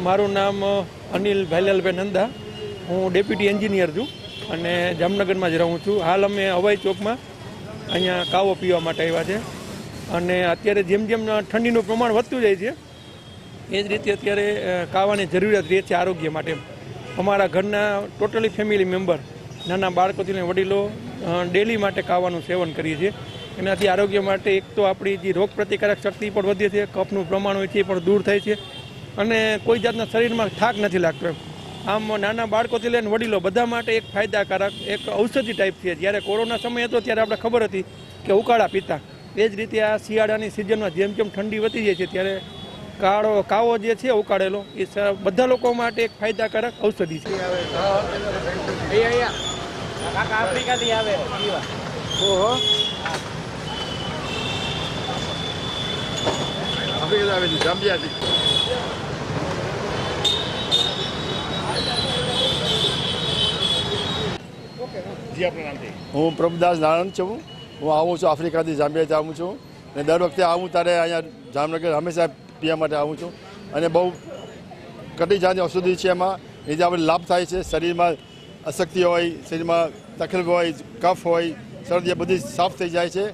મારું નામ અનિલ ભાઈલાલભાઈ નંદા, હું ડેપ્યુટી એન્જિનિયર છું અને જામનગરમાં જ રહું છું. હાલ અમે હવાઈ ચોકમાં અહીંયા કાવો પીવા માટે આવ્યા છે અને અત્યારે જેમ જેમ ઠંડીનું પ્રમાણ વધતું જાય છે એ જ રીતે અત્યારે કાવાની જરૂરિયાત રહે છે આરોગ્ય માટે. અમારા ઘરના ટોટલી ફેમિલી મેમ્બર, નાના બાળકોથી લઈને વડીલો ડેલી માટે કાવાનું સેવન કરીએ છીએ. એનાથી આરોગ્ય માટે એક તો આપણી જે રોગ પ્રતિકારક શક્તિ પણ વધે છે, કફનું પ્રમાણ હોય છે એ પણ દૂર થાય છે અને કોઈ જાતના શરીરમાં થાક નથી લાગતો. આમ નાના બાળકોથી લઈને વડીલો બધા માટે એક ફાયદાકારક એક ઔષધિ ટાઈપ છે. જ્યારે કોરોના સમય હતો ત્યારે આપણે ખબર હતી કે ઉકાળા પીતા, એ જ રીતે આ શિયાળાની સિઝનમાં જેમ જેમ ઠંડી વધી જાય છે ત્યારે કાવો જે છે ઉકાળેલો એ બધા લોકો માટે એક ફાયદાકારક ઔષધિ છે. આફ્રિકાથી આવે છે, જાંબિયાથી. હું પ્રભુદાસ નારાયણ છું. હું આવું છું આફ્રિકાથી, જાંબિયાથી આવું છું અને દર વખતે આવું ત્યારે અહીંયા જામનગર હંમેશા પીવા માટે આવું છું અને બહુ કટી જાતની ઔષધિ છે. એમાં એથી આપણે લાભ થાય છે. શરીરમાં અશક્તિ હોય, શરીરમાં તકલીફ હોય, કફ હોય, શરદી બધી સાફ થઈ જાય છે.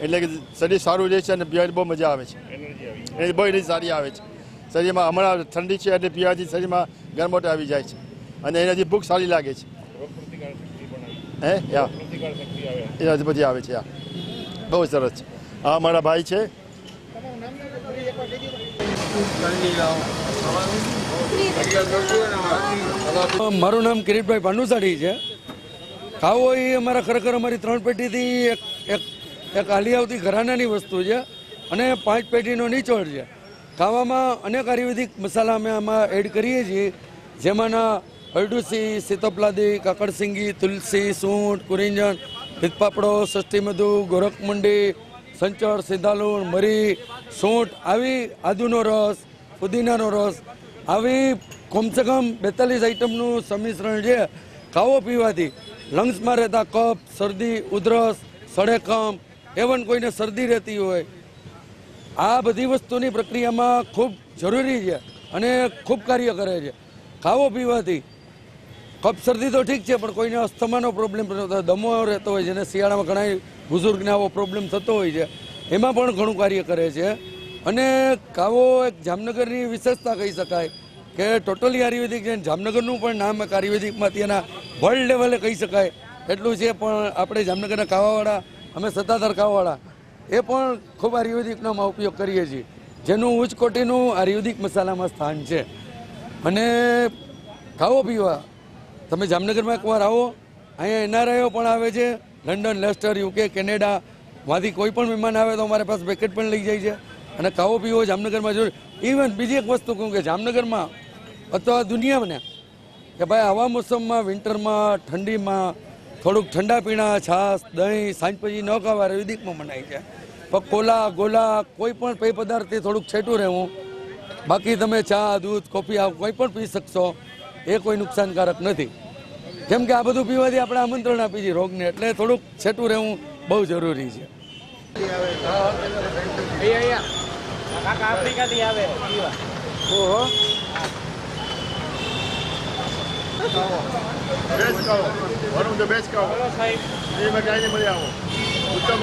એટલે કે શરીર સારું રહે છે અને પીવાની બહુ મજા આવે છે. એની બહુ એનર્જી સારી આવે છે શરીરમાં. હમણાં ઠંડી છે એટલે પીવાથી શરીરમાં ગરમાટ આવી જાય છે અને એનાથી ભૂખ સારી લાગે છે. એનાથી બધી આવે છે. બહુ સરસ છે. આ મારા ભાઈ છે. મારું નામ કિરીટભાઈ ભાનુસાડી છે. કાવો એ અમારા ખરેખર અમારી 3 પેઢીથી એક હાલી આવતી ઘરાનાની વસ્તુ છે અને 5 પેઢીનો નિચોડ છે. કાવામાં અનેક આયુર્વેદિક મસાલા અમે આમાં એડ કરીએ છીએ, જેમાંના અરડુસી, સીતપલાદી, કાકડસિંગી, તુલસી, સૂંઠ, કુરિંજન, પિત્તપાપડો, ષષ્ઠીમધુ, ગોરખમંડી, સંચળ, સિંધાલુણ, મરી, સૂંઠ, આવી આદુનો રસ, પુદીનાનો રસ, આવી કમસે કમ 42 આઈટમનું સંમિશ્રણ છે. કાવો પીવાથી લંગ્સમાં રહેતા કફ, શરદી, ઉધરસ, સળેકમ, એવન કોઈને શરદી રહેતી હોય, આ બધી વસ્તુની પ્રક્રિયામાં ખૂબ જરૂરી છે અને ખૂબ કાર્ય કરે છે. કાવો પીવાથી કફ શરદી તો ઠીક છે, પણ કોઈને અસ્થમાનો પ્રોબ્લેમ દમો રહેતો હોય, જેને શિયાળામાં ઘણા બુઝુર્ગને આવો પ્રોબ્લેમ થતો હોય છે, એમાં પણ ઘણું કાર્ય કરે છે. અને કાવો એક જામનગરની વિશેષતા કહી શકાય કે ટોટલી આયુર્વેદિક છે. જામનગરનું પણ નામ એક આયુર્વેદિકમાંથી એના વર્લ્ડ લેવલે કહી શકાય એટલું છે. પણ આપણે જામનગરના કાવાવાળા, અમે સત્તાધાર કાવાવાળા, એ પણ ખૂબ આયુર્વેદિકનો ઉપયોગ કરીએ છીએ, જેનું ઉચ્ચ કોટીનું આયુર્વેદિક મસાલામાં સ્થાન છે. અને કાવો પીવા તમે જામનગરમાં એકવાર આવો. અહીંયા એનઆરઆઈઓ પણ આવે છે, લંડન, લેસ્ટર, યુકે, કેનેડા, માંથી કોઈ પણ મહેમાન આવે તો અમારી પાસે પેકેટ પણ લઈ જાય છે. અને કાવો પીવો જામનગરમાં જરૂર. ઇવન બીજી એક વસ્તુ કહું કે જામનગરમાં અથવા દુનિયામાં કે ભાઈ આવા મોસમમાં, વિન્ટરમાં, ઠંડીમાં થોડુંક ઠંડા પીણા, છાશ, દહીં સાંજ પછી ન ખાવા આયુર્વેદિકમાં મનાય છે. પણ કોલા, ગોલા, કોઈ પણ પેય પદાર્થથી થોડુંક છેટું રહેવું. બાકી તમે ચા, દૂધ, કોફી આ કોઈ પણ પી શકશો, એ કોઈ નુકસાનકારક નથી. કેમ કે આ બધું પીવાથી આપણે આમંત્રણ આપી છીએ રોગને, એટલે થોડુંક છેટું રહેવું બહુ જરૂરી છે. આફ્રિકાથી આવે ઉત્તમ.